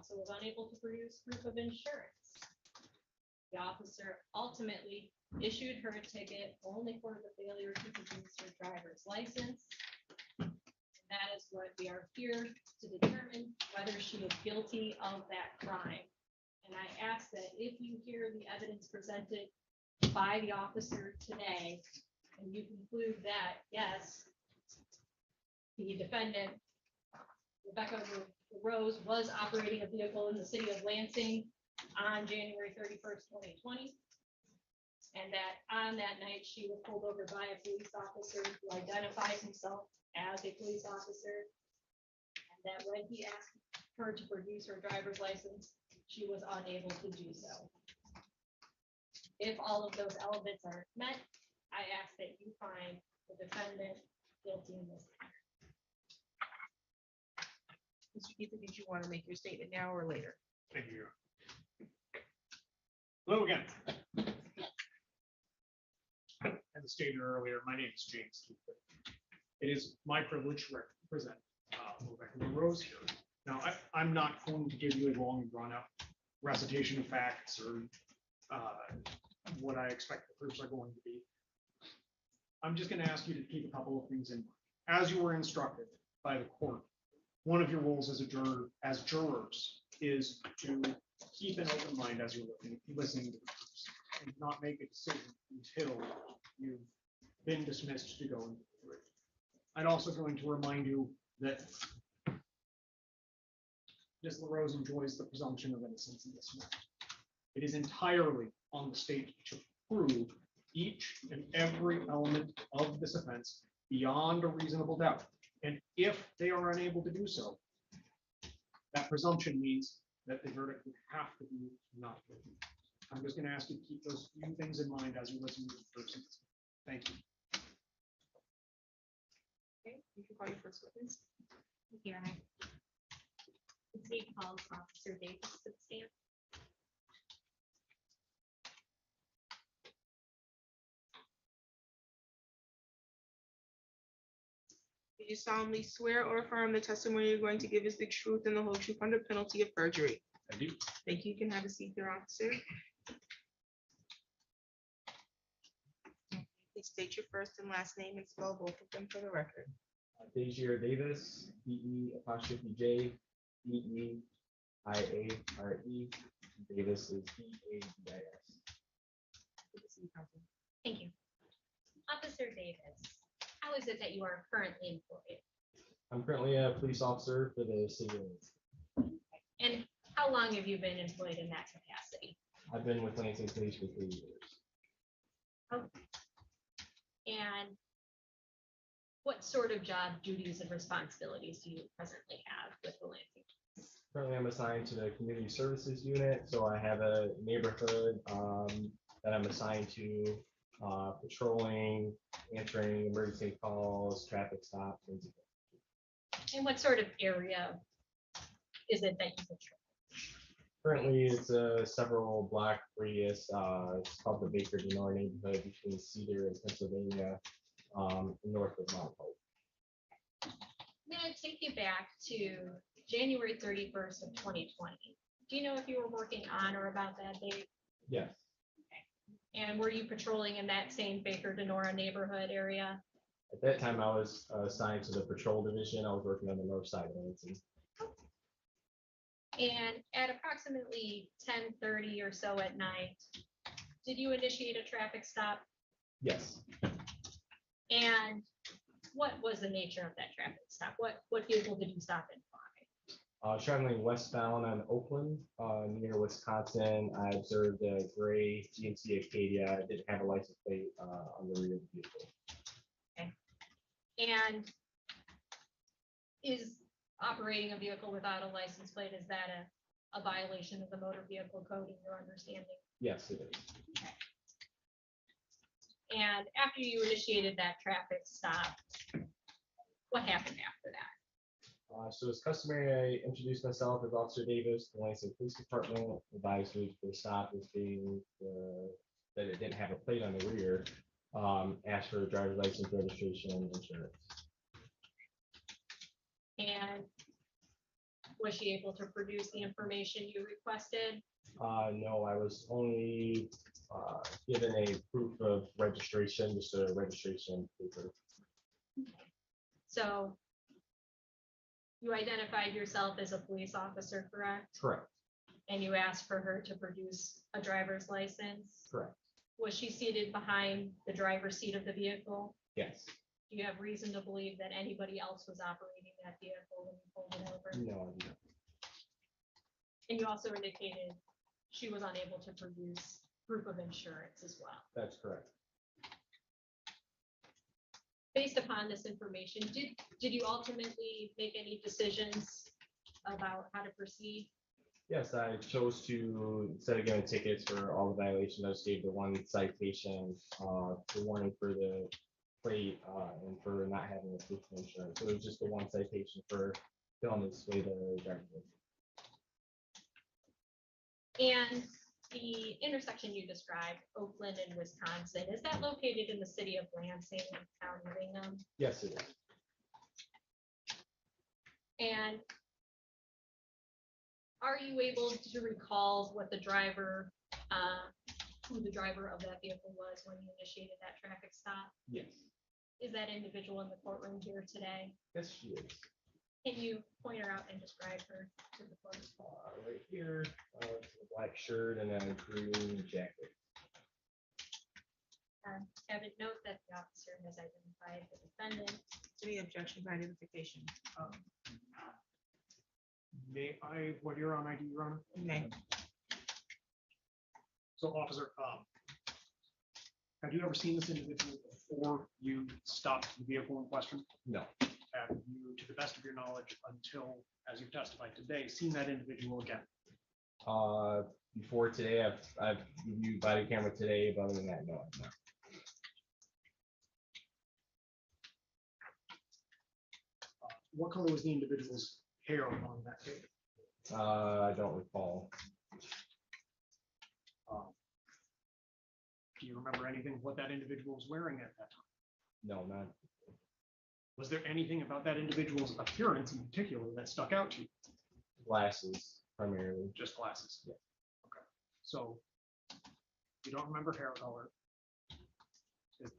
also was unable to produce proof of insurance. The officer ultimately issued her a ticket only for the failure to produce her driver's license. And that is what we are here to determine whether she was guilty of that crime. And I ask that if you hear the evidence presented by the officer today, and you conclude that, yes, the defendant, Rebecca Rose, was operating a vehicle in the city of Lansing on January 31st, 2020, and that on that night she was pulled over by a police officer who identifies himself as a police officer, and that when he asked her to produce her driver's license, she was unable to do so. If all of those elements are met, I ask that you find the defendant guilty in this matter. Mr. Keithley, did you want to make your statement now or later? Thank you. Hello again. As stated earlier, my name is James Keithley. It is my privilege to represent Rebecca Rose here. Now, I'm not going to give you a long run-up recitation of facts or what I expect the proofs are going to be. I'm just going to ask you to keep a couple of things in mind. As you were instructed by the court, one of your roles as a juror, as jurors, is to keep an open mind as you're listening to the proofs and not make a decision until you've been dismissed to go into the jury. I'm also going to remind you that Ms. LaRose enjoys the presumption of innocence in this matter. It is entirely on the state to prove each and every element of this offense beyond a reasonable doubt. And if they are unable to do so, that presumption means that the verdict would have to be not guilty. I'm just going to ask you to keep those few things in mind as you listen to the person. Thank you. Okay, you can call your first witness. Here, the state calls Officer Davis to the stand. Do you solemnly swear or affirm the testimony you're going to give is the truth and the whole truth under penalty of perjury? I do. Thank you. You can have a seat there, officer. Please state your first and last name and spell both of them for the record. Dejair Davis, D-E'-J, D-E-I-A-R-E. Davis is D-A-V-I-S. Good to see you, Counsel. Thank you. Officer Davis, how is it that you are currently employed? I'm currently a police officer for the city of Lansing. And how long have you been employed in that capacity? I've been with Lansing Police for 3 years. Okay. And what sort of job duties and responsibilities do you presently have with the Lansing? Currently, I'm assigned to the community services unit, so I have a neighborhood that I'm assigned to, patrolling, answering emergency calls, traffic stops, things like that. And what sort of area is it that you patrol? Currently, it's a several block radius. It's called the Baker Denora neighborhood between Cedar and Pennsylvania, north of Mount Hope. I'm going to take you back to January 31st of 2020. Do you know if you were working on or about that date? Yes, And were you patrolling in that same Baker Denora neighborhood area? at that time I was assigned to the patrol division. I was working on the north side of Lansing. And at approximately 10:30 or so at night, did you initiate a traffic stop? Yes, And what was the nature of that traffic stop? What vehicle did you stop in for? traveling westbound on Oakland near Wisconsin. I observed a gray GMC Acadia. It didn't have a license plate on the rear of the vehicle. And is operating a vehicle without a license plate, is that a violation of the motor vehicle code in your understanding? Yes, it is. And after you initiated that traffic stop, what happened after that? So it's customary, I introduced myself as Officer Davis, the Lansing Police Department, advised me for the stop as being that it didn't have a plate on the rear, asked for a driver's license, registration, and insurance. And Was she able to produce the information you requested? No, I was only given a proof of registration, just a registration paper. So you identified yourself as a police officer, correct? Correct, And you asked for her to produce a driver's license? correct. Was she seated behind the driver's seat of the vehicle? Yes. Do you have reason to believe that anybody else was operating that vehicle when you pulled it over? No, no. And you also indicated she was unable to produce proof of insurance as well. That's correct. Based upon this information, did you ultimately make any decisions about how to proceed? Yes, I chose to, instead of giving tickets for all the violations, I just gave the one citation, the warning for the plate, and for not having a proof of insurance. So it was just the one citation for failing to display the driver's license. And the intersection you described, Oakland and Wisconsin, is that located in the city of Lansing, town of Hingham? Yes, it is. And are you able to recall what the driver, who the driver of that vehicle was when you initiated that traffic stop? Yes. Is that individual in the courtroom here today? Yes, she is. Can you point her out and describe her to the court? Right here, a black shirt and a green jacket. Have it note that the officer has identified the defendant. Any objection to identification? May I, what you're on ID, Your Honor? Nay. So officer, have you ever seen this individual before you stopped the vehicle in question? No, Have you, to the best of your knowledge, until, as you've testified today, seen that individual again? before today, I've reviewed body camera today, but other than that, no, I'm not. What color was the individual's hair on that day? I don't recall. Do you remember anything what that individual was wearing at that time? No, not Was there anything about that individual's appearance in particular that stuck out to you? glasses primarily. Just glasses? Yeah. Okay, so you don't remember hair color?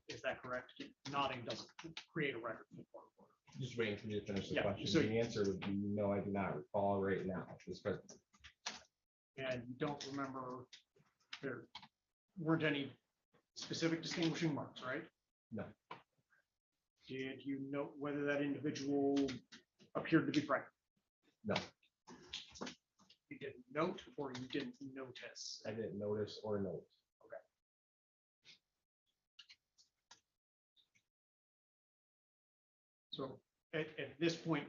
Is that correct? Nodding doesn't create a record for the court reporter. Just waiting for you to finish the Yeah, question. so- The answer would be no, I do not recall right now. This present. And you don't remember, there weren't any specific distinguishing marks, right? No. Did you note whether that individual appeared to be pregnant? No, You didn't note or you didn't notice? I didn't notice or note. So at this point,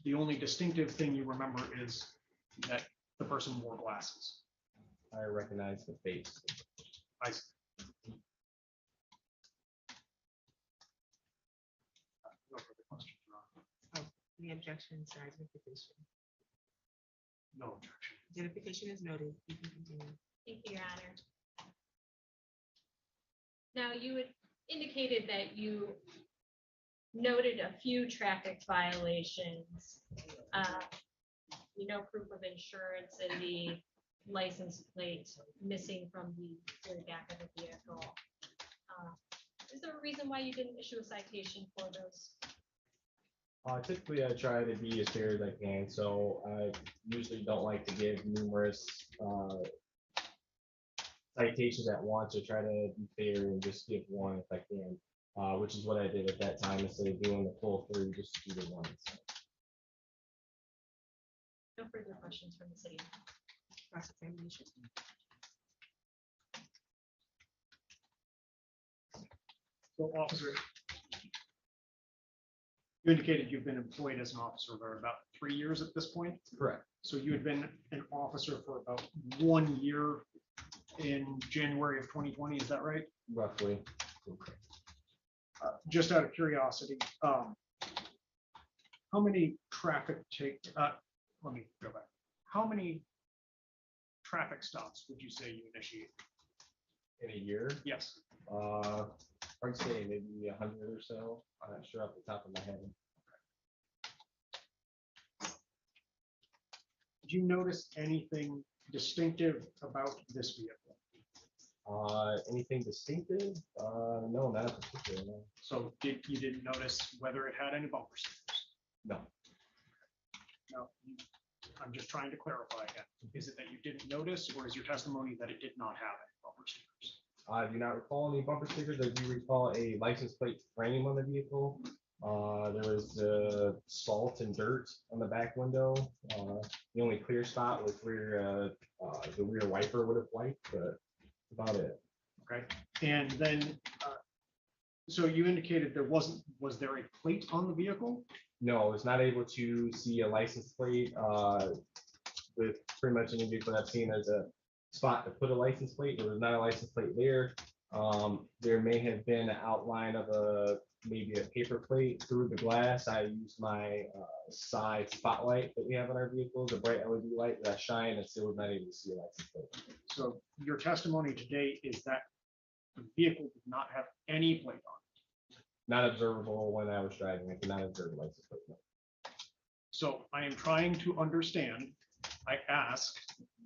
the only distinctive thing you remember is that the person wore glasses. I recognize the face. I see. No further questions, Your Honor. Any objections to identification? No objection. Identification is noted. You can continue. Thank you, Your Honor. Now, you had indicated that you noted a few traffic violations. Proof of insurance and the license plate missing from the very back of the vehicle. Is there a reason why you didn't issue a citation for those? Typically, I try to be as fair as I can, so I usually don't like to give numerous citations at once. I try to be fair and just give one if I can, which is what I did at that time instead of doing the full 3, just to do the one. No further questions from the city. Cross-examination. So officer, you indicated you've been employed as an officer for about 3 years at this point. Correct. So you had been an officer for about 1 year in January of 2020, is that right? Roughly. Just out of curiosity, how many let me go back. How many traffic stops would you say you initiated? In a year, Yes. I'd say maybe 100 or so. I'm not sure off the top of my head. Did you notice anything distinctive about this vehicle? Anything distinctive? No, not in particular, no. So you didn't notice whether it had any bumper stickers? No. No. I'm just trying to clarify again. Is it that you didn't notice, or is your testimony that it did not have any bumper stickers? I do not recall any bumper stickers. I do recall a license plate frame on the vehicle. There was salt and dirt on the back window. The only clear spot was where the rear wiper would have wiped, but about it. Okay, and then, so you indicated was there a plate on the vehicle? No, I was not able to see a license plate. With pretty much any vehicle I've seen, there's a spot to put a license plate. There was not a license plate there. There may have been an outline of maybe a paper plate through the glass. I used my side spotlight that we have on our vehicles, a bright LED light that I shine, and still was not able to see a license plate. So your testimony today is that the vehicle did not have any plate on it. Not observable when I was driving. I could not observe a license plate. No. So I am trying to understand. I ask,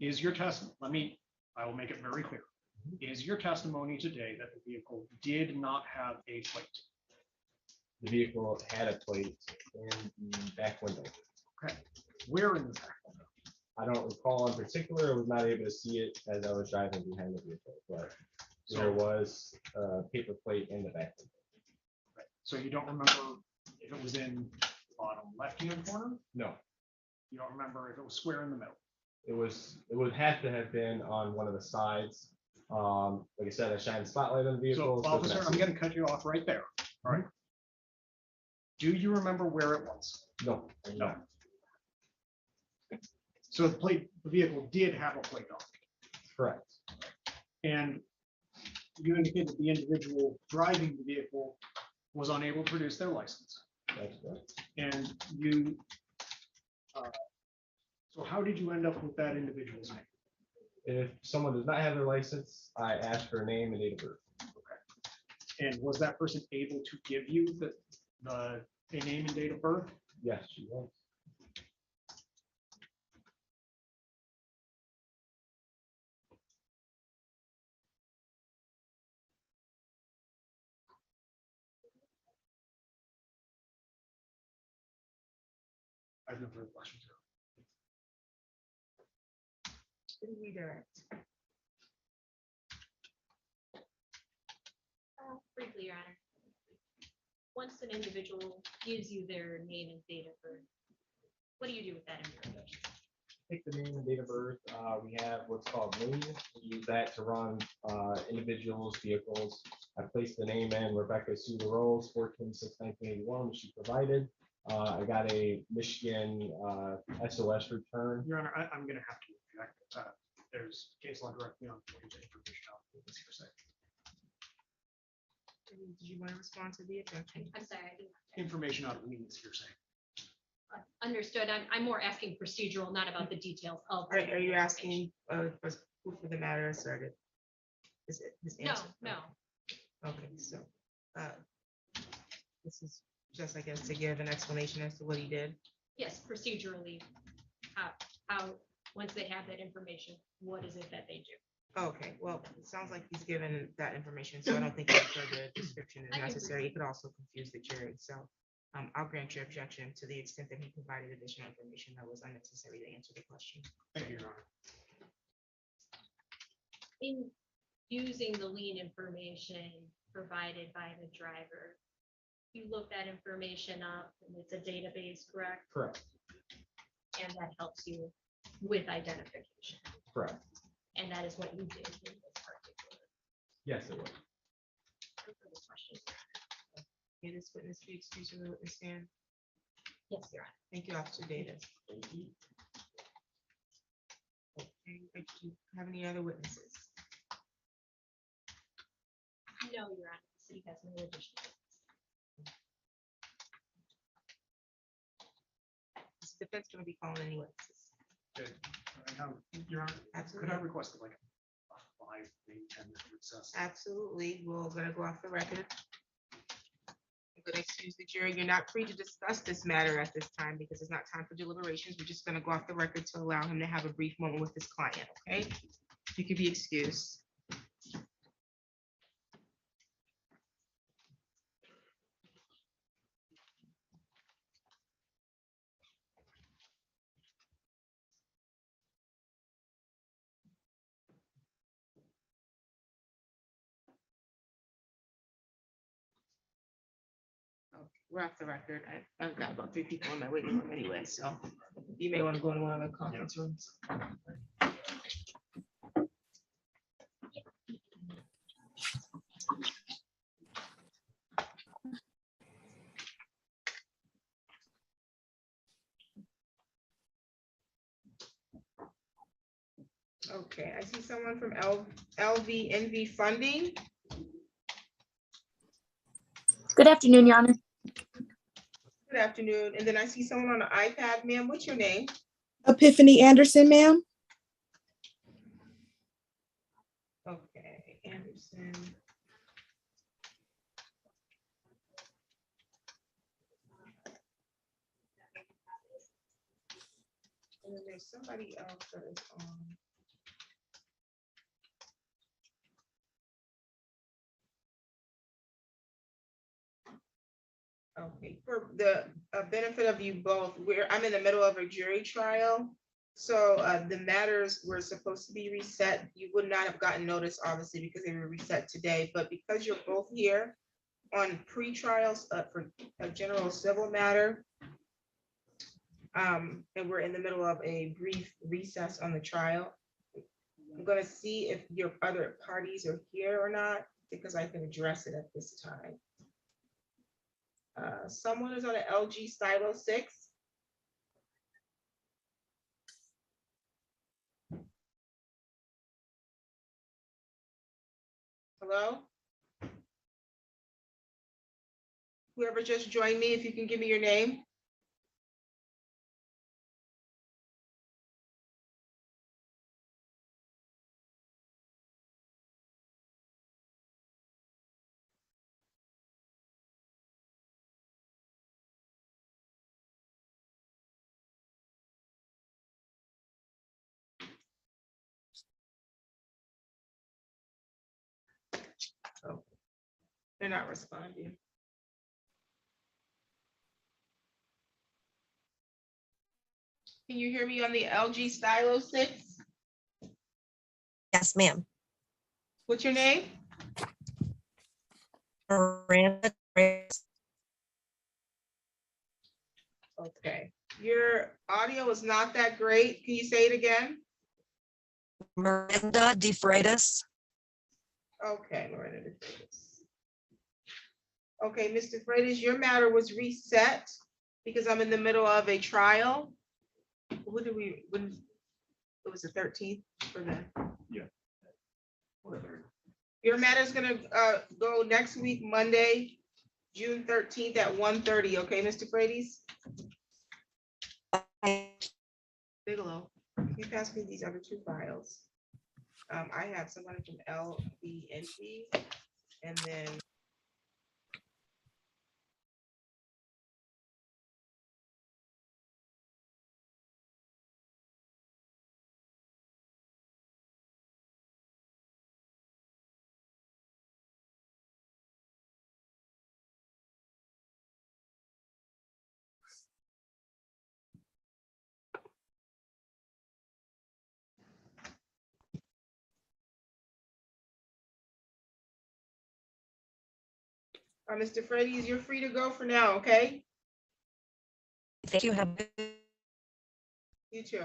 is your testimony, I will make it very clear. Is your testimony today that the vehicle did not have a plate? The vehicle had a plate in the back window. Okay, where in the back window? I don't recall in particular. I was not able to see it as I was driving behind the vehicle, but there was a paper plate in the back window. Right. So you don't remember if it was in the bottom left-hand corner? No, You don't remember if it was square in the middle? it would have to have been on one of the sides. Like I said, I shined a spotlight on the So vehicle. officer, I'm going to cut you off right there. All right. Do you remember where it was? No, I do No. not. So the vehicle did have a plate on it. Correct. And you indicated the individual driving the vehicle was unable to produce their license. That's correct. And you, so how did you end up with that individual's name? If someone does not have their license, I ask for a name and date of birth. And was that person able to give you a name and date of birth? Yes, she was. I have no further questions. Redirect. Briefly, Your Honor. Once an individual gives you their name and date of birth, what do you do with that information? Take the name and date of birth. We have what's called Lane. We use that to run individuals' vehicles. I placed the name in Rebecca Sue Rose, 14/6/1981, which she provided. I got a Michigan SOS return. Your Honor, I'm going to have to object. There's case law directly on the information out of this hearsay. Did you want to respond to the objection? I'm sorry, I didn't. Information out of means hearsay. Understood. I'm more asking procedural, not about the details of. Are you asking was proof of the matter asserted? Is it this No, answer? no. Okay, so this is just, I guess, to give an explanation as to what he did. Yes, procedurally, how, once they have that information, what is it that they do? Okay, well, it sounds like he's given that information, so I don't think any further description is I can necessary. It could also confuse the jury, so I'll grant your objection to the extent that he provided additional information that was unnecessary to answer the question. Thank you, Your Honor. In using the lien information provided by the driver, you look that information up and it's a database, correct? Correct. And that helps you with identification. Correct. And that is what you did in this particular. Yes, it was. No further questions. Okay, this witness be excused from the witness stand. Yes, Your Honor. Thank you, Officer Davis. Thank you. Okay, do you have any other witnesses? No, Your Honor. The city has no additional. Is the defense going to be calling any witnesses? Good. Your Honor, could I Absolutely. request like a 5, maybe 10 minute recess? Absolutely. We're going to go off the record. I'm gonna excuse the jury. You're not free to discuss this matter at this time because it's not time for deliberations. We're just gonna go off the record to allow him to have a brief moment with his client, okay? You can be excused. Okay, we're off the record. I've got about 3 people in my waiting room anyway, so you may want to go in one of the conference rooms. Okay, I see someone from LVNV Funding. Good afternoon, Your Honor. Good afternoon. And then I see someone on the iPad. Ma'am, what's your name? Epiphany Anderson, ma'am. Okay, Anderson. And then there's somebody else that is on. Okay, for the benefit of you both, I'm in the middle of a jury trial. So the matters were supposed to be reset. You would not have gotten notice, obviously, because they were reset today. But because you're both here on pre-trials for a general civil matter, and we're in the middle of a brief recess on the trial, I'm going to see if your other parties are here or not, because I can address it at this time. Someone is on an LG Stylo 6. Hello? Whoever just joined me, if you can give me your name. Oh, they're not responding. Can you hear me on the LG Stylo 6? Yes, ma'am. What's your name? Miranda. Okay, your audio is not that great. Can you say it again? Miranda DeFreitas. Okay, Miranda DeFreitas. Okay, Mr. Freitas, your matter was reset because I'm in the middle of a trial. When it was the 13th for the. Yeah. Your matter is gonna go next week, Monday, June 13th at 1:30. Okay, Mr. Freitas? Bigelow, can you pass me these other 2 files? I have someone from LBNP and then Mr. Freitas, you're free to go for now, okay? Thank you. Have You too.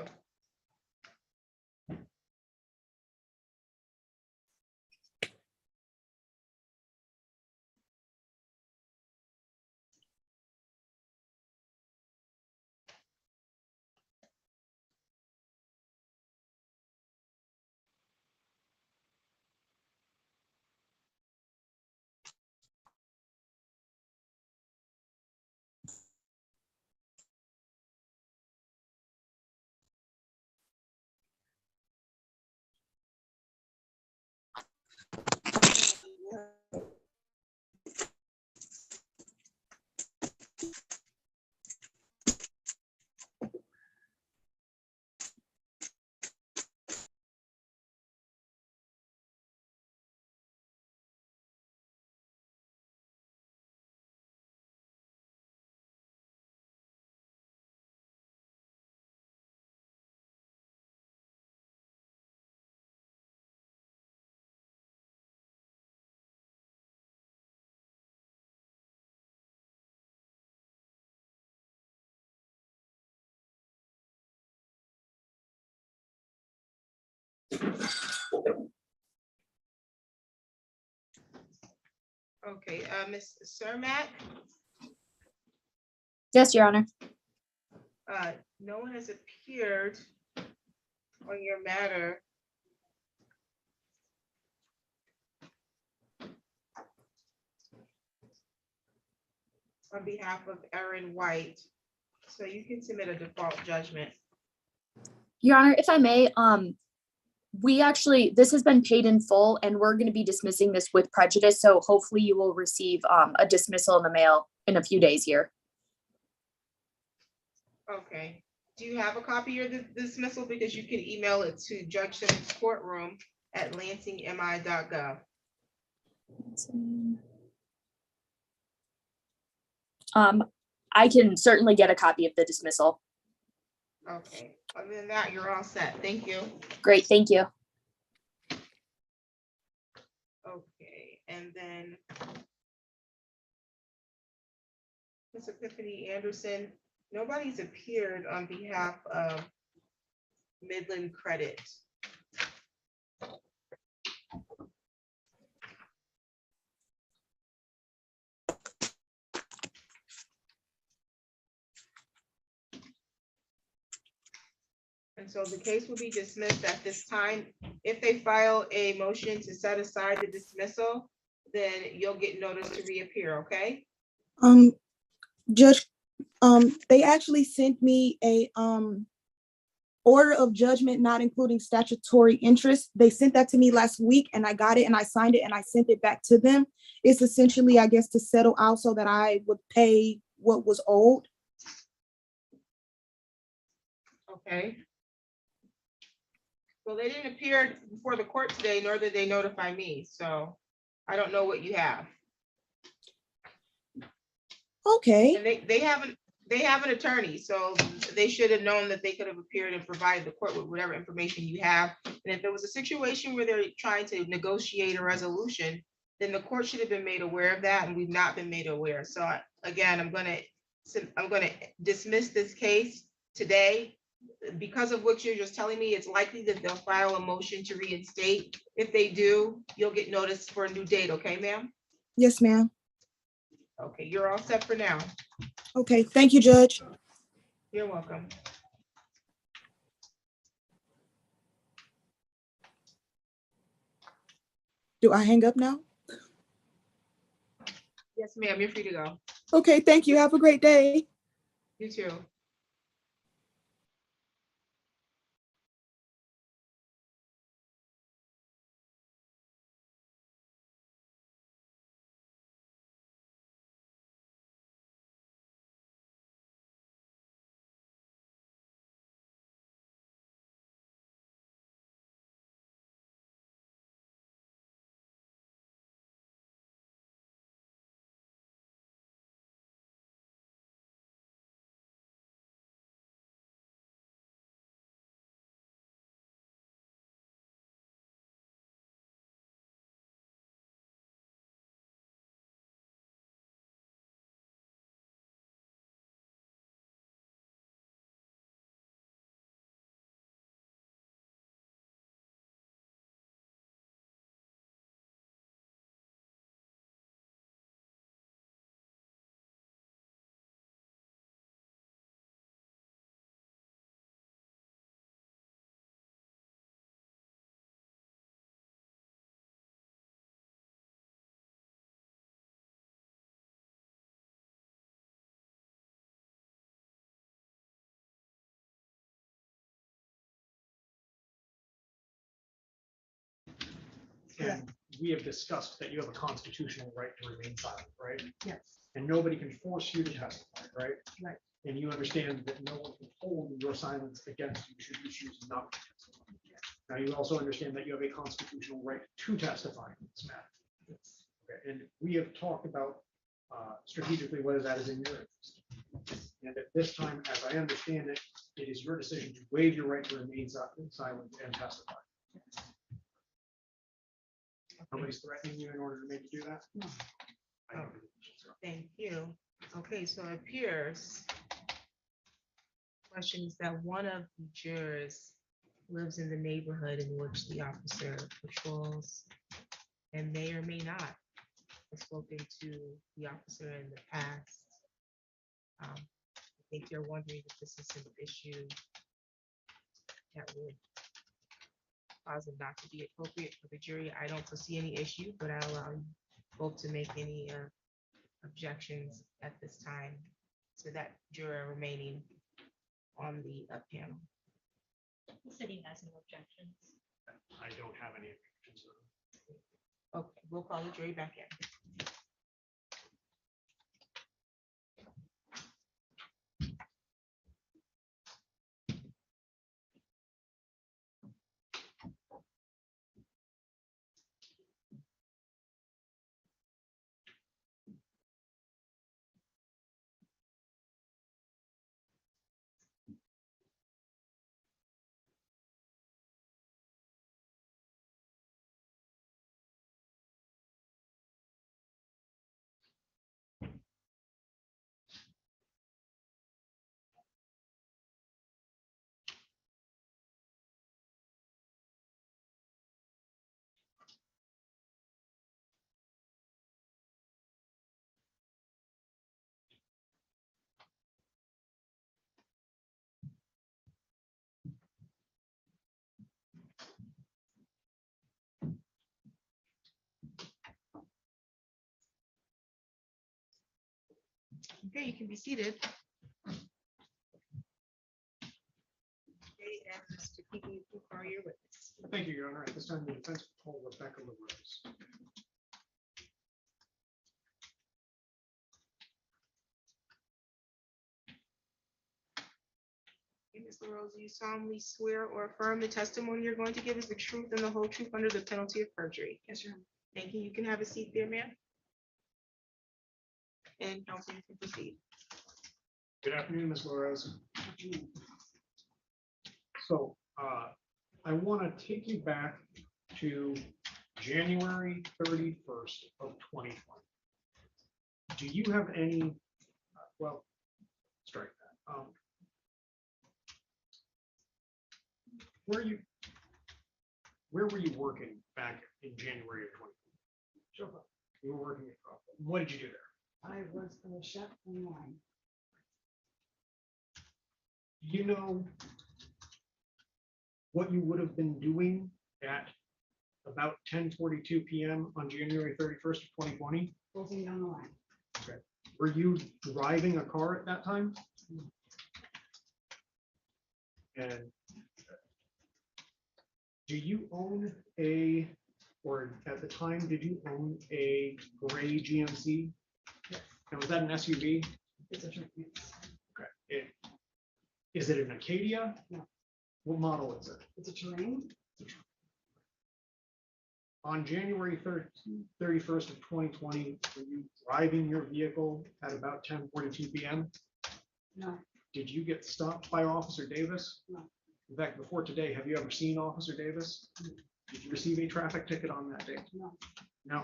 Okay, Ms. Cermak, Yes, Your Honor. no one has appeared on your matter. On behalf of Erin White, so you can submit a default judgment. Your Honor, if I may, this has been paid in full and we're going to be dismissing this with prejudice. So hopefully you will receive a dismissal in the mail in a few days here. Okay, do you have a copy of the dismissal? Because you can email it to Judge Simmons courtroom at lansingmi.gov. I can certainly get a copy of the dismissal. Okay, other than that, you're all set. Thank you. Great, thank you. Okay, and then Ms. Epiphany Anderson, nobody's appeared on behalf of Midland Credit. And so the case will be dismissed at this time. If they file a motion to set aside the dismissal, then you'll get notice to reappear, okay? Judge, they actually sent me a order of judgment not including statutory interest. They sent that to me last week and I got it and I signed it and I sent it back to them. It's essentially, I guess, to settle out so that I would pay what was owed. Okay. Well, they didn't appear before the court today, nor did they notify me, so I don't know what you have. Okay, And they have an attorney, so they should have known that they could have appeared and provided the court with whatever information you have. And if there was a situation where they're trying to negotiate a resolution, then the court should have been made aware of that, and we've not been made aware. So again, I'm gonna dismiss this case today. Because of what you're just telling me, it's likely that they'll file a motion to reinstate. If they do, you'll get notice for a new date, okay, ma'am? yes, ma'am. Okay, you're all set for now. Okay, thank you, Judge. You're welcome. Do I hang up now? Yes, ma'am, you're free to go. Okay, thank you. Have a great day. You too. And we have discussed that you have a constitutional right to remain silent, right? Yes, And nobody can force you to testify, right? Right. And you understand that no one can hold your silence against you should you choose not to testify. Now, you also understand that you have a constitutional right to testify in this matter. Okay, and we have talked about strategically whether that is in your interest. And at this time, as I understand it, it is your decision to waive your right to remain silent and testify. Nobody's threatening you in order to make you do that? No. I don't believe so. Thank you. Okay, so it appears questions that one of the jurors lives in the neighborhood in which the officer patrols and may or may not have spoken to the officer in the past. I think they're wondering if this is an issue that would cause it not to be appropriate for the jury. I don't foresee any issue, but I'll allow you both to make any objections at this time to that juror remaining on the panel. The city has no objections. I don't have any objections. Okay, we'll call the jury back in. Okay, you can be seated. Okay, and Mr. Keegan, you are your witness. Thank you, Your Honor. At this time, the defense will call Rebecca LaRose. Okay, Ms. LaRose, do you solemnly swear or affirm the testimony you're going to give is the truth and the whole truth under the penalty of perjury? Yes, Your Honor. Thank you. You can have a seat there, ma'am. And counsel, you can proceed. Good afternoon, Ms. LaRose. So I want to take you back to January 31st of 2020. Do you have any, well, strike that. Where were you working back in January of 2020? Sure. You were working at Crawford. What did you do there? I was a chef in wine. Do you know what you would have been doing at about 10:42 p.m. on January 31st of 2020? Closing down the line. Okay. Were you driving a car at that time? And do you own a, or at the time, did you own a gray GMC? Yes. And was that an SUV? It's a drink mix. Okay. Is it an Acadia? No. What model is it? It's a terrain. On January 31st of 2020, were you driving your vehicle at about 10:42 p.m.? No, Did you get stopped by Officer Davis? No. In fact, before today, have you ever seen Officer Davis? No. Did you receive a traffic ticket on that day? no, No.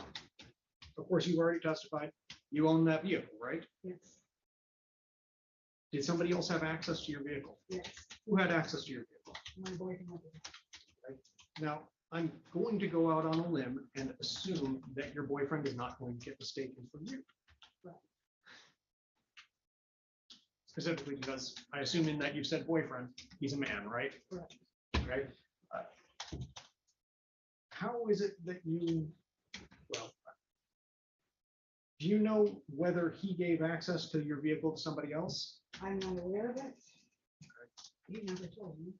Of course, you already testified. You own that vehicle, right? yes, Did somebody else have access to your vehicle? yes. Who had access to your vehicle? My boyfriend. Now, I'm going to go out on a limb and assume that your boyfriend is not going to get mistaken for you. Right. Specifically because I assume in that you've said boyfriend, he's a man, right? Correct. Okay. How is it that you, well, do you know whether he gave access to your vehicle to somebody else? I'm not aware of it. He never told me.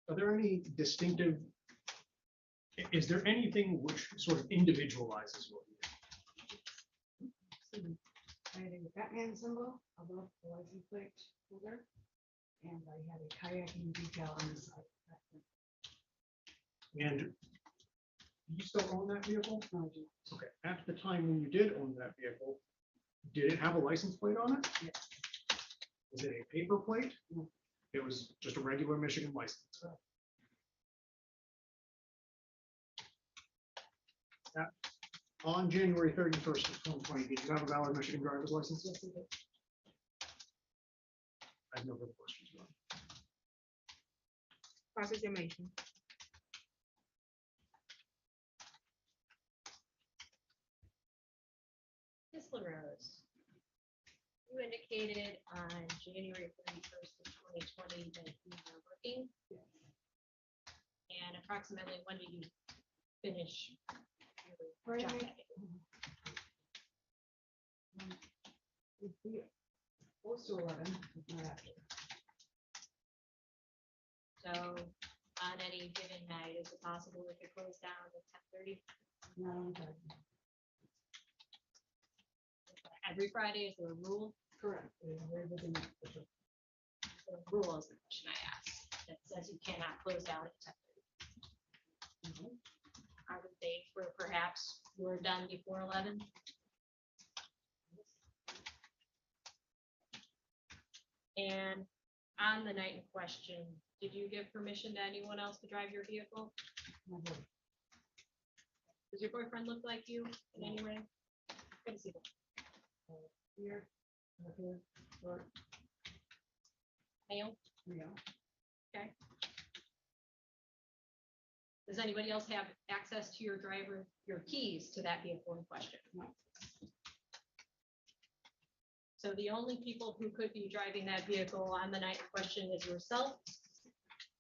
Are there any distinctive, is there anything which sort of individualizes what you do? I had a Batman symbol above the license plate holder, and I had a kayaking decal on the side. And do you still own that vehicle? No, I do. Okay, at the time when you did own that vehicle, did it have a license plate on it? Yes. Was it a paper plate? No. It was just a regular Michigan license. On January 31st of 2020, did you have a valid Michigan driver's license? Yes, we did. I have no further questions. Your Honor. Process your motion. Ms. LaRose, you indicated on January 31st of 2020 that you were working. And approximately when did you finish your job? Friday. It'd be close to 11, if not after. So on any given night, is it possible we could close down at 10:30? Not on time. Every Friday is there a rule? Correct. Yeah, we're within that, for sure. The rule is the question I asked that says you cannot close down at 10:30. Are there days where perhaps we're done before 11? And on the night in question, did you give permission to anyone else to drive your vehicle? My boy. Does your boyfriend look like you in any way? Good to see you. Here, up here, short, Male? yeah. Okay. Does anybody else have access to your keys to that vehicle in question? No. So the only people who could be driving that vehicle on the night in question is yourself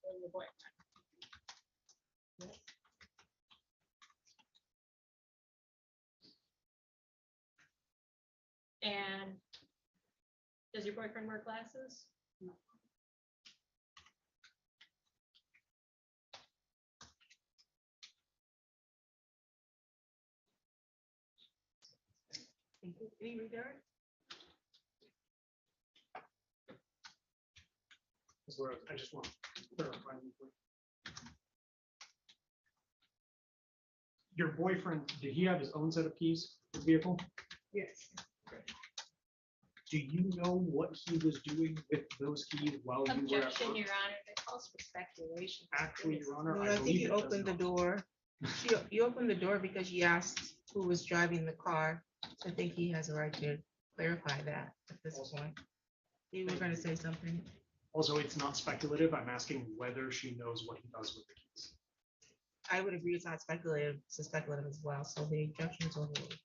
or your boyfriend? Yes. And does your boyfriend wear glasses? No. Any regard? Ms. LaRose, I just want to clarify. Your boyfriend, did he have his own set of keys for the vehicle? Yes. Do you know what he was doing with those keys while you were at Objection, work? Your Honor, that calls for speculation. Actually, Your Honor, No, I I think believe you it does opened the not. door. You opened the door because you asked who was driving the car. So I think he has a right to clarify that at this point. You were gonna say something. Also, it's not speculative. I'm asking whether she knows what he does with the keys. I would agree it's not speculative, it's speculative as well, so the objection is overruled.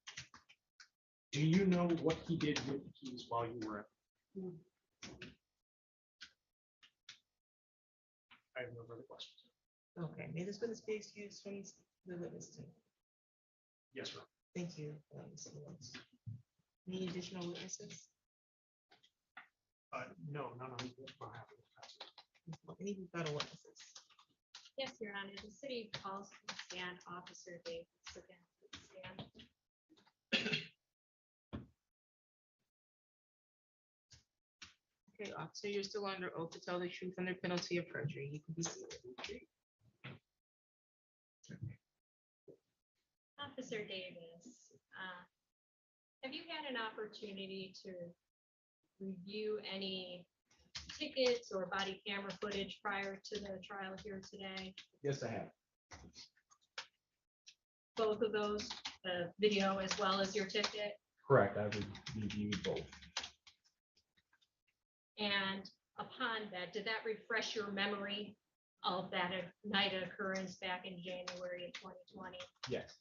Do you know what he did with the keys while you were at? No. I have no further questions. Okay, may this witness be excused from the witness stand? Yes, sir. Thank you. Ms. Simmons. Any additional witnesses? No, none on behalf of the council. Any rebuttal witnesses? Yes, Your Honor, the city calls to the stand Officer Davis again. Stand. Okay, officer, you're still under oath to tell the truth under penalty of perjury. You can be seated. Officer Davis, have you had an opportunity to review any tickets or body camera footage prior to the trial here today? Yes, I have. Both of those, the video as well as your ticket? Correct. I would review both. And upon that, did that refresh your memory of that night occurrence back in January of 2020? Yes.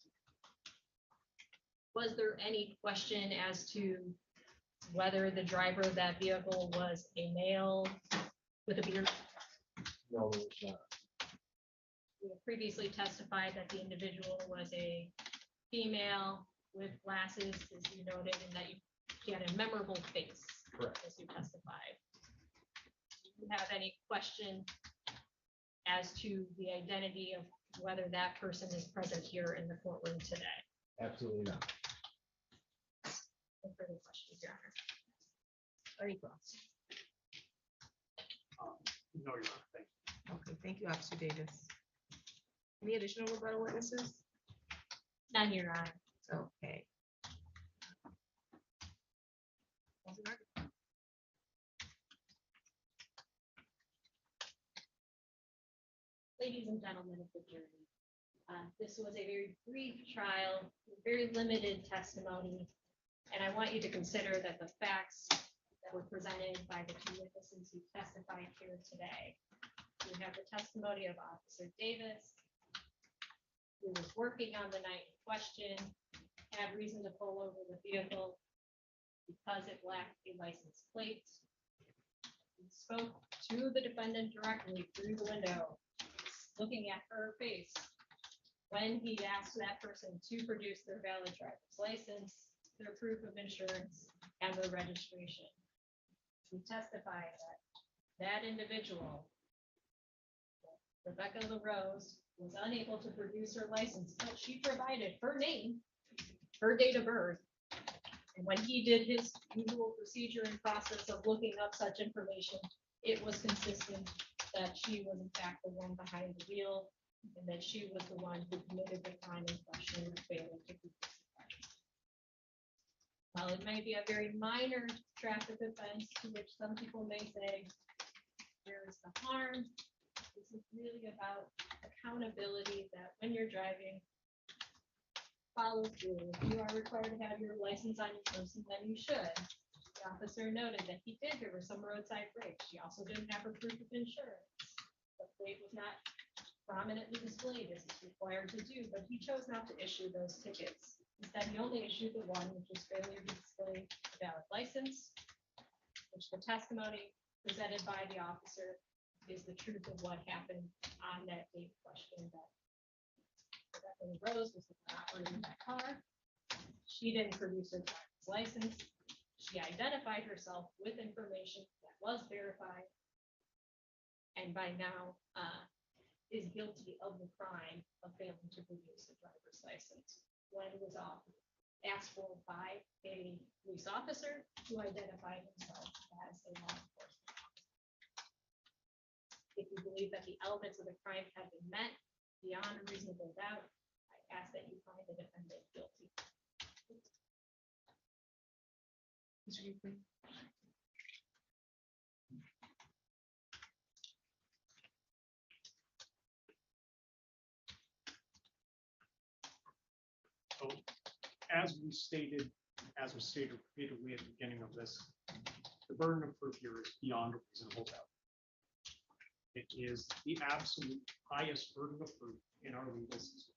Was there any question as to whether the driver of that vehicle was a male with a beard? No, it was not. You have previously testified that the individual was a female with glasses, as you noted, and that she had a memorable face. Correct. As you testified. Do you have any question as to the identity of whether that person is present here in the courtroom today? Absolutely not. No further questions, Your Honor. Or any thoughts? No, Your Honor, thank you. Okay, thank you, Officer Davis. Any additional rebuttal witnesses? None, Your Honor. Okay. Ladies and gentlemen of the jury, this was a very brief trial, very limited testimony, and I want you to consider that the facts that were presented by the two witnesses who testified here today. We have the testimony of Officer Davis, who was working on the night in question, had reason to pull over the vehicle because it lacked a license plate. He spoke to the defendant directly through the window, looking at her face when he asked that person to produce their valid driver's license, their proof of insurance, and their registration. He testified that that individual, Rebecca LaRose, was unable to produce her license, but she provided her name, her date of birth. And when he did his usual procedure and process of looking up such information, it was consistent that she was in fact the one behind the wheel, and that she was the one who committed the crime in question of failing to produce the license. While it may be a very minor traffic offense, to which some people may say, where is the harm? This is really about accountability, that when you're driving, follow through. If you are required to have your license on your person, then you should. The officer noted that he did give her some roadside brakes. She also didn't have her proof of insurance. The plate was not prominently displayed as it's required to do, but he chose not to issue those tickets. Instead, he only issued the one, which was failure to display a valid license, which the testimony presented by the officer is the truth of what happened on that date question, that Rebecca Rose was not operating that car. She didn't produce her driver's license. She identified herself with information that was verified, and by now is guilty of the crime of failing to produce a driver's license when it was asked for by a police officer who identified himself as a law enforcement officer. If you believe that the elements of the crime have been met beyond a reasonable doubt, I ask that you find the defendant guilty. Mr. Dupree. So, as was stated repeatedly at the beginning of this, the burden of proof here is beyond a reasonable doubt. It is the absolute highest burden of proof in our legal system.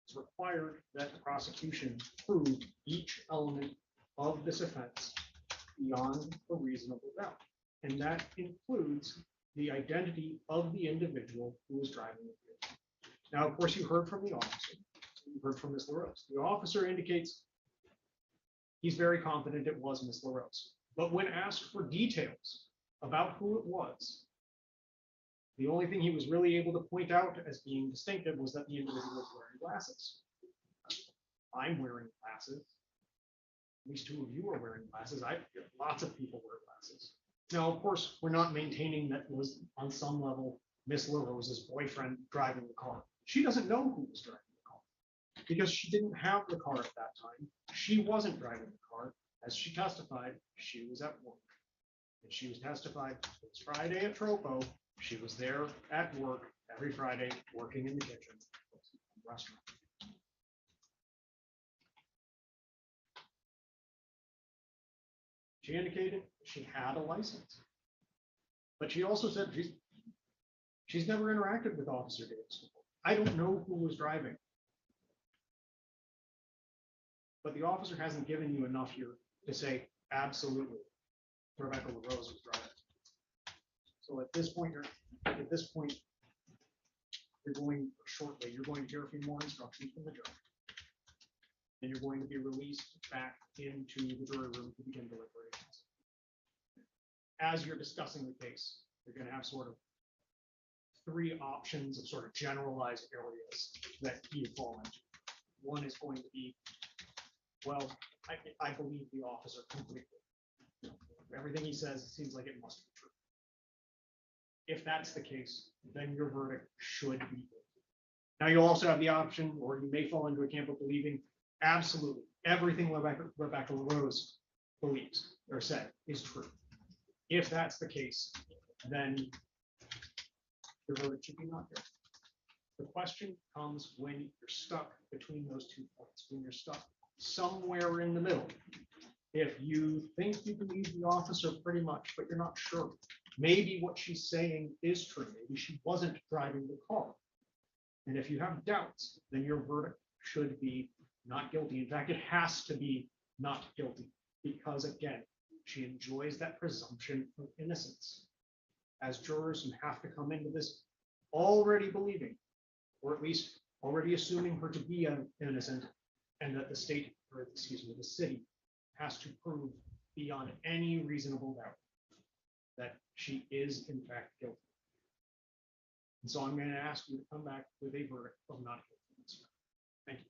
It's required that the prosecution prove each element of this offense beyond a reasonable doubt. And that includes the identity of the individual who was driving the vehicle. Now, of course, you heard from the officer. You heard from Ms. LaRose. The officer indicates he's very confident it was Ms. LaRose. But when asked for details about who it was, the only thing he was really able to point out as being distinctive was that the individual was wearing glasses. I'm wearing glasses. At least two of you are wearing glasses. Lots of people wear glasses. Now, of course, we're not maintaining that was on some level Miss LaRose's boyfriend driving the car. She doesn't know who was driving the car because she didn't have the car at that time. She wasn't driving the car. As she testified, she was at work. And she was testified it's Friday at Tropo. She was there at work every Friday, working in the kitchen, restaurant. She indicated she had a license, but she also said she's never interacted with Officer Davis before. I don't know who was driving. But the officer hasn't given you enough here to say absolutely Rebecca LaRose was driving. So at this point, you're going shortly. You're going to hear a few more instructions from the judge, and you're going to be released back into the jury room to begin deliberations. As you're discussing the case, you're going to have sort of three options of sort of generalized areas that you fall into. One is going to be, well, I believe the officer completely. Everything he says, it seems like it must be true. If that's the case, then your verdict should be guilty. Now, you also have the option, or you may fall into a camp of believing absolutely everything Rebecca LaRose believes or said is true. If that's the case, then your verdict should be not guilty. The question comes when you're stuck between those 2 points, when you're stuck somewhere in the middle. If you think you believe the officer pretty much, but you're not sure, maybe what she's saying is true. Maybe she wasn't driving the car. And if you have doubts, then your verdict should be not guilty. In fact, it has to be not guilty because, again, she enjoys that presumption of innocence. As jurors, you have to come into this already believing, or at least already assuming her to be innocent, and that the state, or excuse me, the city has to prove beyond any reasonable doubt that she is in fact guilty. And so I'm going to ask you to come back with a verdict of not guilty. Thank you.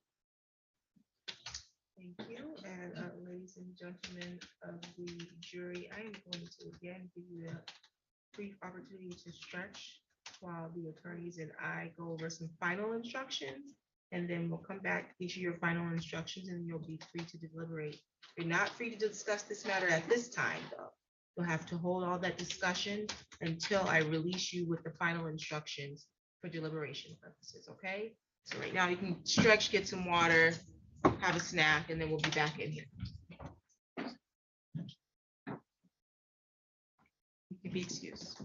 Thank you. And ladies and gentlemen of the jury, I am going to again give you a brief opportunity to stretch while the attorneys and I go over some final instructions. And then we'll come back, issue your final instructions, and you'll be free to deliberate. You're not free to discuss this matter at this time, though. You'll have to hold all that discussion until I release you with the final instructions for deliberation purposes, okay? So right now you can stretch, get some water, have a snack, and then we'll be back in here. You can be excused.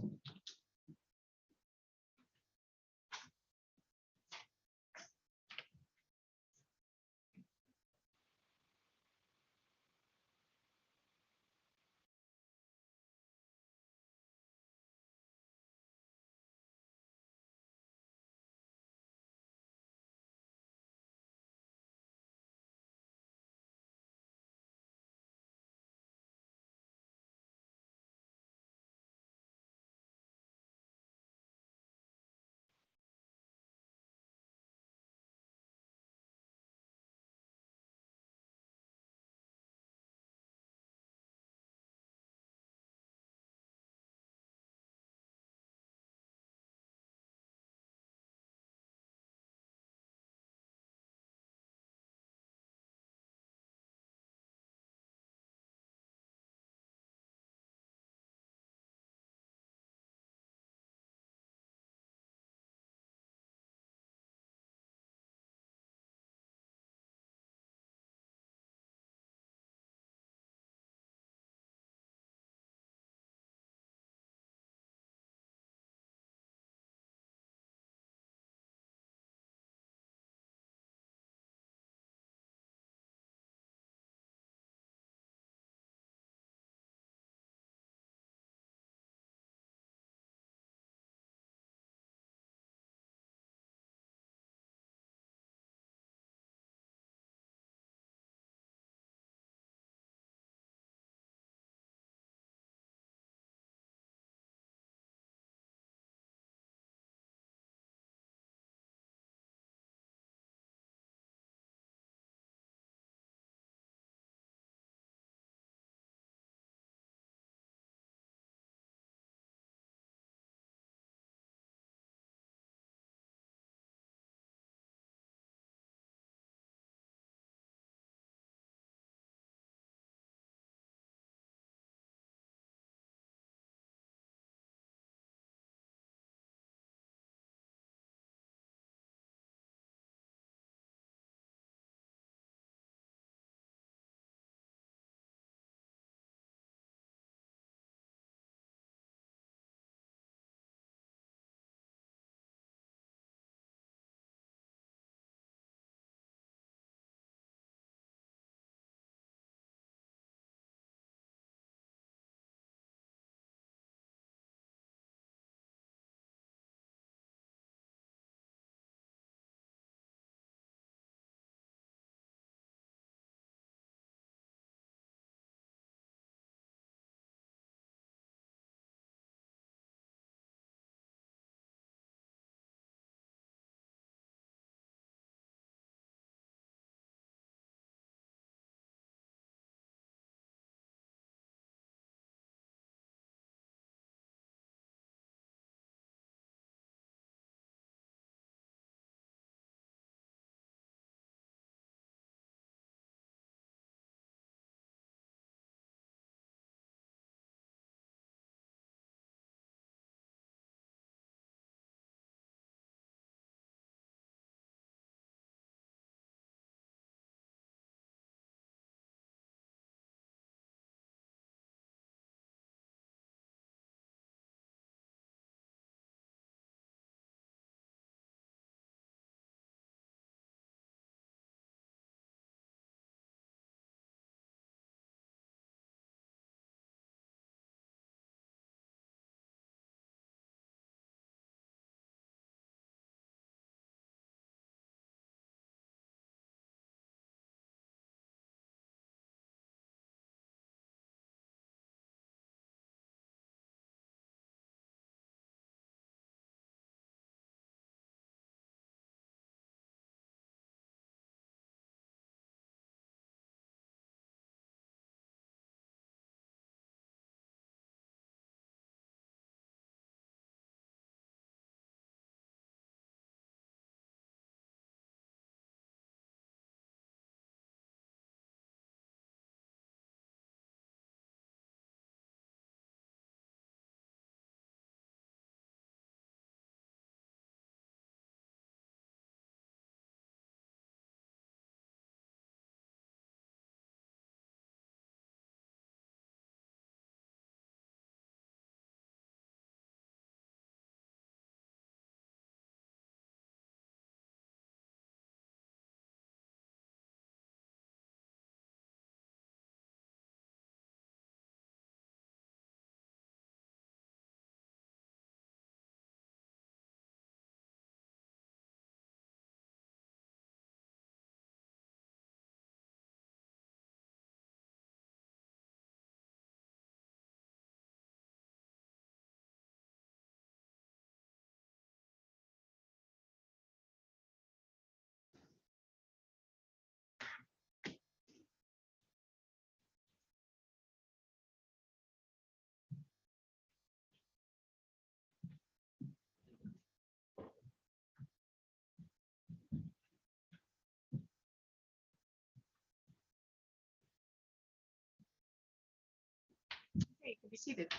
Be seated.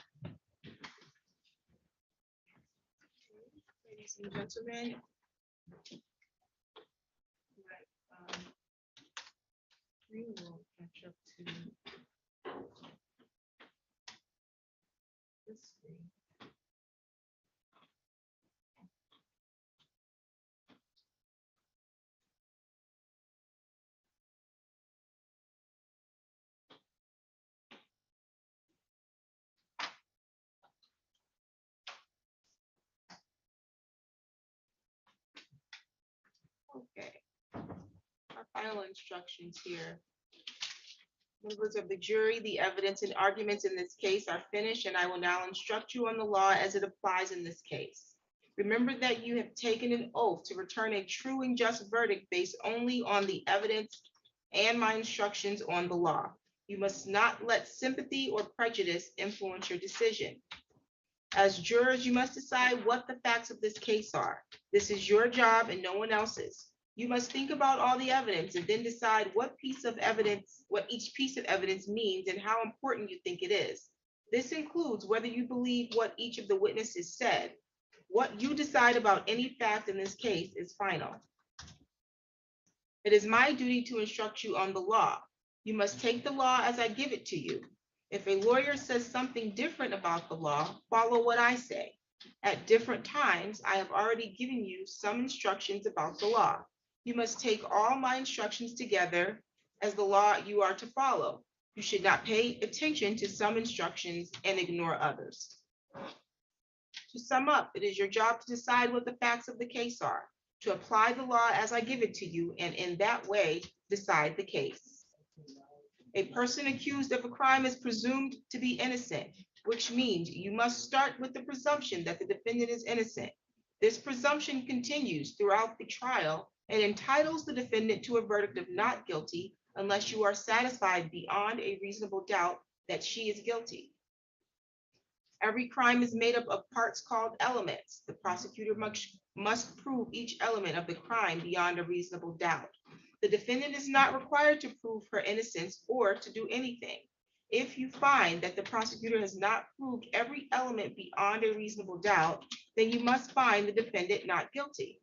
Ladies and gentlemen. We will catch up to this screen. Okay. Our final instructions here. Members of the jury, the evidence and arguments in this case are finished, and I will now instruct you on the law as it applies in this case. Remember that you have taken an oath to return a true and just verdict based only on the evidence and my instructions on the law. You must not let sympathy or prejudice influence your decision. As jurors, you must decide what the facts of this case are. This is your job and no one else's. You must think about all the evidence and then decide what each piece of evidence means and how important you think it is. This includes whether you believe what each of the witnesses said. What you decide about any fact in this case is final. It is my duty to instruct you on the law. You must take the law as I give it to you. If a lawyer says something different about the law, follow what I say. At different times, I have already given you some instructions about the law. You must take all my instructions together as the law you are to follow. You should not pay attention to some instructions and ignore others. To sum up, it is your job to decide what the facts of the case are, to apply the law as I give it to you, and in that way, decide the case. A person accused of a crime is presumed to be innocent, which means you must start with the presumption that the defendant is innocent. This presumption continues throughout the trial and entitles the defendant to a verdict of not guilty unless you are satisfied beyond a reasonable doubt that she is guilty. Every crime is made up of parts called elements. The prosecutor must prove each element of the crime beyond a reasonable doubt. The defendant is not required to prove her innocence or to do anything. If you find that the prosecutor has not proved every element beyond a reasonable doubt, then you must find the defendant not guilty.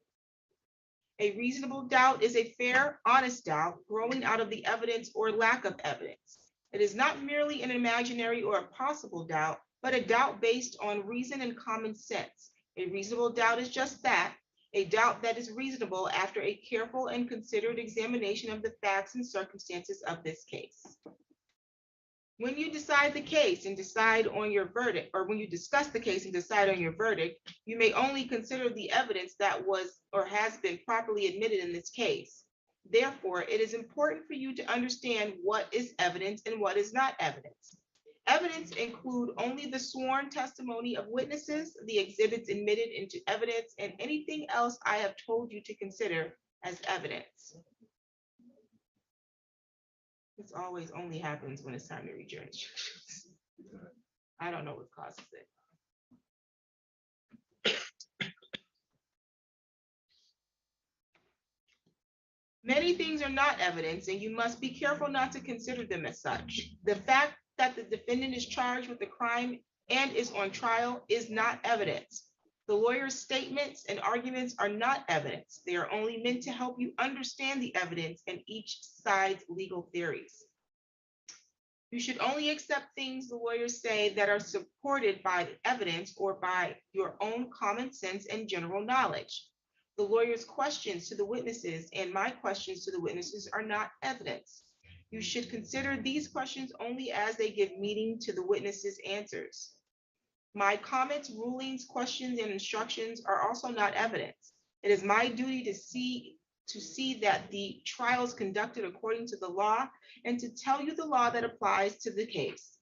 A reasonable doubt is a fair, honest doubt growing out of the evidence or lack of evidence. It is not merely an imaginary or a possible doubt, but a doubt based on reason and common sense. A reasonable doubt is just that, a doubt that is reasonable after a careful and considered examination of the facts and circumstances of this case. When you decide the case and decide on your verdict, or when you discuss the case and decide on your verdict, you may only consider the evidence that was or has been properly admitted in this case. Therefore, it is important for you to understand what is evidence and what is not evidence. Evidence include only the sworn testimony of witnesses, the exhibits admitted into evidence, and anything else I have told you to consider as evidence. This always only happens when it's time to read your instructions. I don't know what causes it. Many things are not evidence, and you must be careful not to consider them as such. The fact that the defendant is charged with a crime and is on trial is not evidence. The lawyer's statements and arguments are not evidence. They are only meant to help you understand the evidence and each side's legal theories. You should only accept things the lawyers say that are supported by evidence or by your own common sense and general knowledge. The lawyer's questions to the witnesses and my questions to the witnesses are not evidence. You should consider these questions only as they give meaning to the witnesses' answers. My comments, rulings, questions, and instructions are also not evidence. It is my duty to see that the trial is conducted according to the law and to tell you the law that applies to the case.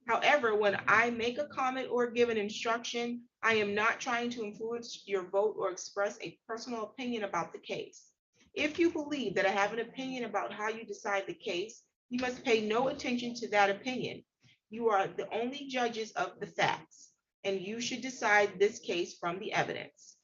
However, when I make a comment or give an instruction, I am not trying to influence your vote or express a personal opinion about the case. If you believe that I have an opinion about how you decide the case, you must pay no attention to that opinion. You are the only judges of the facts, and you should decide this case from the evidence.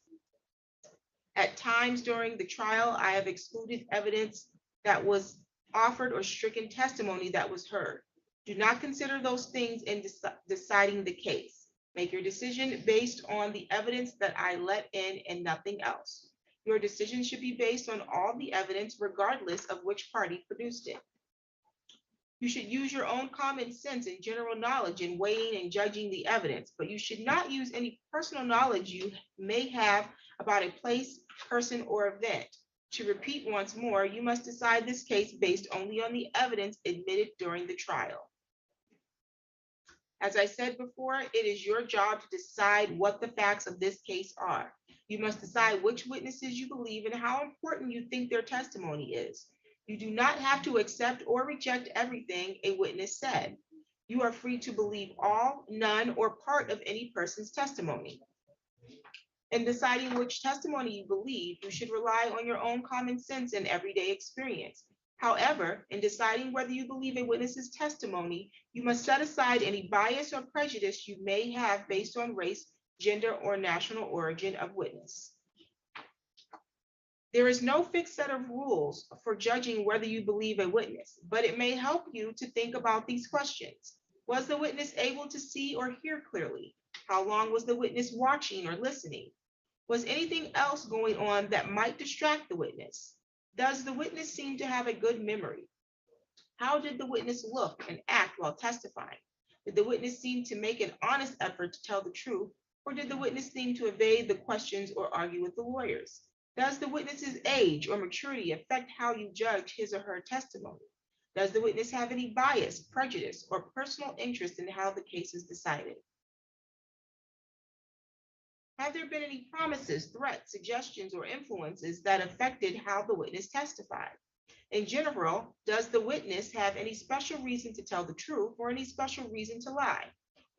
At times during the trial, I have excluded evidence that was offered or stricken testimony that was heard. Do not consider those things in deciding the case. Make your decision based on the evidence that I let in and nothing else. Your decision should be based on all the evidence, regardless of which party produced it. You should use your own common sense and general knowledge in weighing and judging the evidence, but you should not use any personal knowledge you may have about a place, person, or event. To repeat once more, you must decide this case based only on the evidence admitted during the trial. As I said before, it is your job to decide what the facts of this case are. You must decide which witnesses you believe and how important you think their testimony is. You do not have to accept or reject everything a witness said. You are free to believe all, none, or part of any person's testimony. In deciding which testimony you believe, you should rely on your own common sense and everyday experience. However, in deciding whether you believe a witness's testimony, you must set aside any bias or prejudice you may have based on race, gender, or national origin of witness. There is no fixed set of rules for judging whether you believe a witness, but it may help you to think about these questions. Was the witness able to see or hear clearly? How long was the witness watching or listening? Was anything else going on that might distract the witness? Does the witness seem to have a good memory? How did the witness look and act while testifying? Did the witness seem to make an honest effort to tell the truth, or did the witness seem to evade the questions or argue with the lawyers? Does the witness's age or maturity affect how you judge his or her testimony? Does the witness have any bias, prejudice, or personal interest in how the case is decided? Have there been any promises, threats, suggestions, or influences that affected how the witness testified? In general, does the witness have any special reason to tell the truth or any special reason to lie?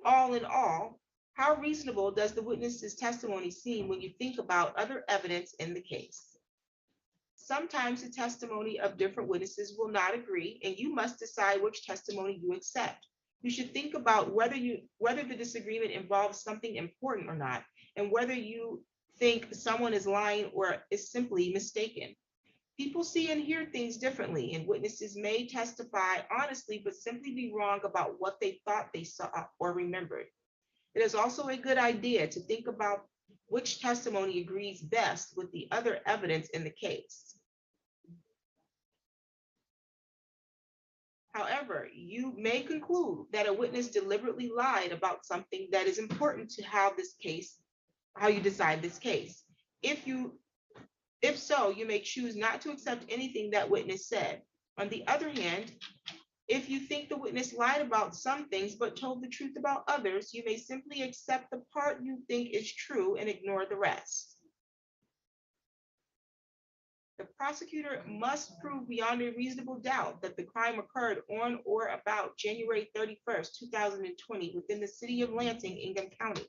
All in all, how reasonable does the witness's testimony seem when you think about other evidence in the case? Sometimes the testimony of different witnesses will not agree, and you must decide which testimony you accept. You should think about whether the disagreement involves something important or not, and whether you think someone is lying or is simply mistaken. People see and hear things differently, and witnesses may testify honestly but simply be wrong about what they thought they saw or remembered. It is also a good idea to think about which testimony agrees best with the other evidence in the case. However, you may conclude that a witness deliberately lied about something that is important to how you decide this case. If so, you may choose not to accept anything that witness said. On the other hand, if you think the witness lied about some things but told the truth about others, you may simply accept the part you think is true and ignore the rest. The prosecutor must prove beyond a reasonable doubt that the crime occurred on or about January 31st, 2020 within the city of Lansing, Ingham County.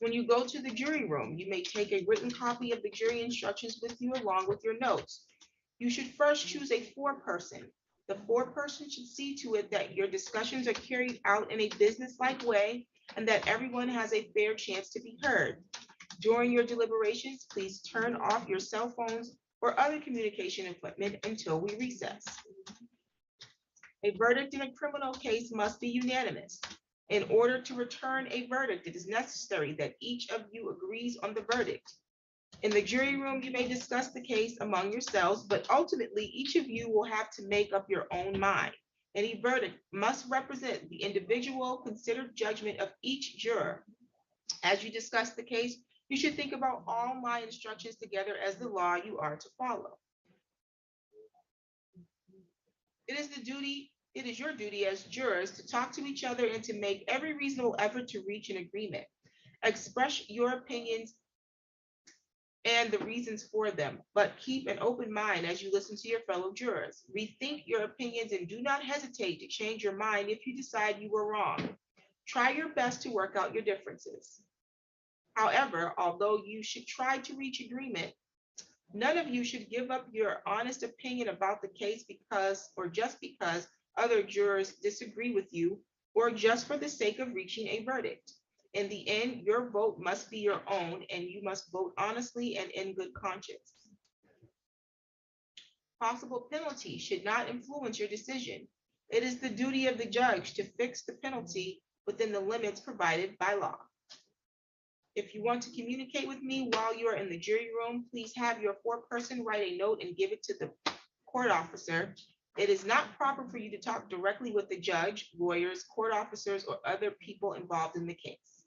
When you go to the jury room, you may take a written copy of the jury instructions with you along with your notes. You should first choose a foreperson. The foreperson should see to it that your discussions are carried out in a business-like way and that everyone has a fair chance to be heard. During your deliberations, please turn off your cell phones or other communication equipment until we recess. A verdict in a criminal case must be unanimous. In order to return a verdict, it is necessary that each of you agrees on the verdict. In the jury room, you may discuss the case among yourselves, but ultimately each of you will have to make up your own mind. Any verdict must represent the individual considered judgment of each juror. As you discuss the case, you should think about all my instructions together as the law you are to follow. It is your duty as jurors to talk to each other and to make every reasonable effort to reach an agreement. Express your opinions and the reasons for them, but keep an open mind as you listen to your fellow jurors. Rethink your opinions and do not hesitate to change your mind if you decide you were wrong. Try your best to work out your differences. However, although you should try to reach agreement, none of you should give up your honest opinion about the case just because other jurors disagree with you, or just for the sake of reaching a verdict. In the end, your vote must be your own, and you must vote honestly and in good conscience. Possible penalties should not influence your decision. It is the duty of the judge to fix the penalty within the limits provided by law. If you want to communicate with me while you are in the jury room, please have your foreperson write a note and give it to the court officer. It is not proper for you to talk directly with the judge, lawyers, court officers, or other people involved in the case.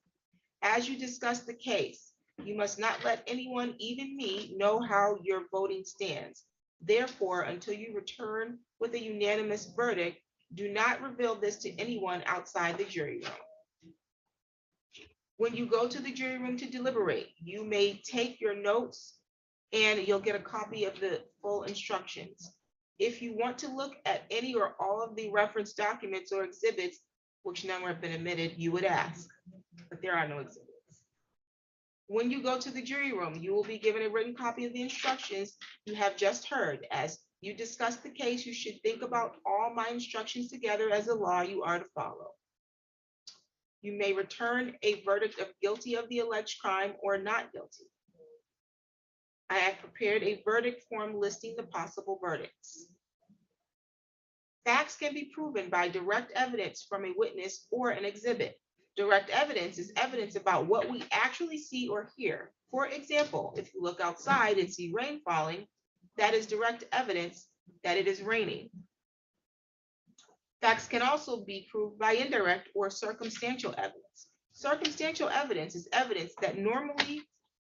As you discuss the case, you must not let anyone, even me, know how your voting stands. Therefore, until you return with a unanimous verdict, do not reveal this to anyone outside the jury room. When you go to the jury room to deliberate, you may take your notes and you'll get a copy of the full instructions. If you want to look at any or all of the reference documents or exhibits, which none have been admitted, you would ask, but there are no exhibits. When you go to the jury room, you will be given a written copy of the instructions you have just heard. As you discuss the case, you should think about all my instructions together as a law you are to follow. You may return a verdict of guilty of the alleged crime or not guilty. I have prepared a verdict form listing the possible verdicts. Facts can be proven by direct evidence from a witness or an exhibit. Direct evidence is evidence about what we actually see or hear. For example, if you look outside and see rain falling, that is direct evidence that it is raining. Facts can also be proved by indirect or circumstantial evidence. Circumstantial evidence is evidence that normally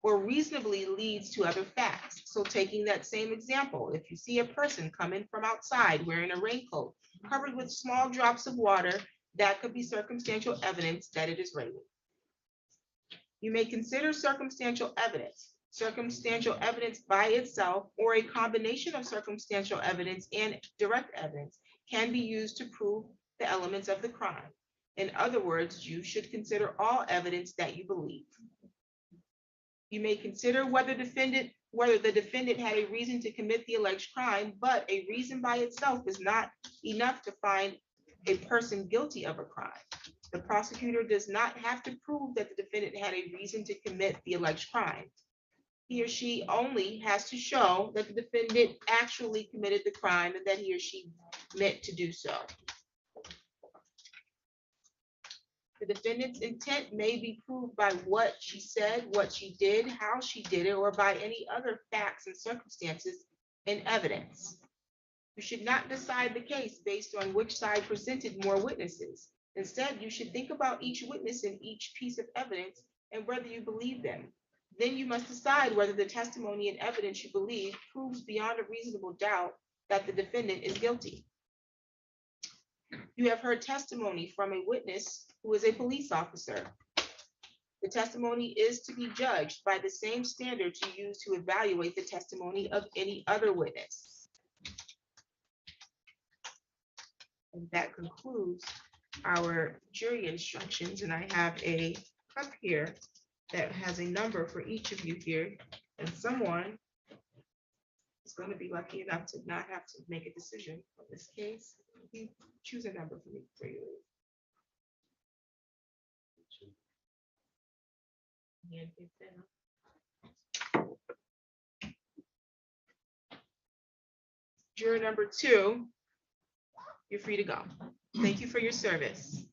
or reasonably leads to other facts. So taking that same example, if you see a person coming from outside wearing a raincoat covered with small drops of water, that could be circumstantial evidence that it is raining. You may consider circumstantial evidence. Circumstantial evidence by itself or a combination of circumstantial evidence and direct evidence can be used to prove the elements of the crime. In other words, you should consider all evidence that you believe. You may consider whether the defendant had a reason to commit the alleged crime, but a reason by itself is not enough to find a person guilty of a crime. The prosecutor does not have to prove that the defendant had a reason to commit the alleged crime. He or she only has to show that the defendant actually committed the crime and that he or she meant to do so. The defendant's intent may be proved by what she said, what she did, how she did it, or by any other facts and circumstances and evidence. You should not decide the case based on which side presented more witnesses. Instead, you should think about each witness and each piece of evidence and whether you believe them. Then you must decide whether the testimony and evidence you believe proves beyond a reasonable doubt that the defendant is guilty. You have heard testimony from a witness who is a police officer. The testimony is to be judged by the same standards you use to evaluate the testimony of any other witness. And that concludes our jury instructions. And I have a cup here that has a number for each of you here. And someone is going to be lucky enough to not have to make a decision on this case. You choose a number for me before you leave. Juror number 2, you're free to go. Thank you for your service.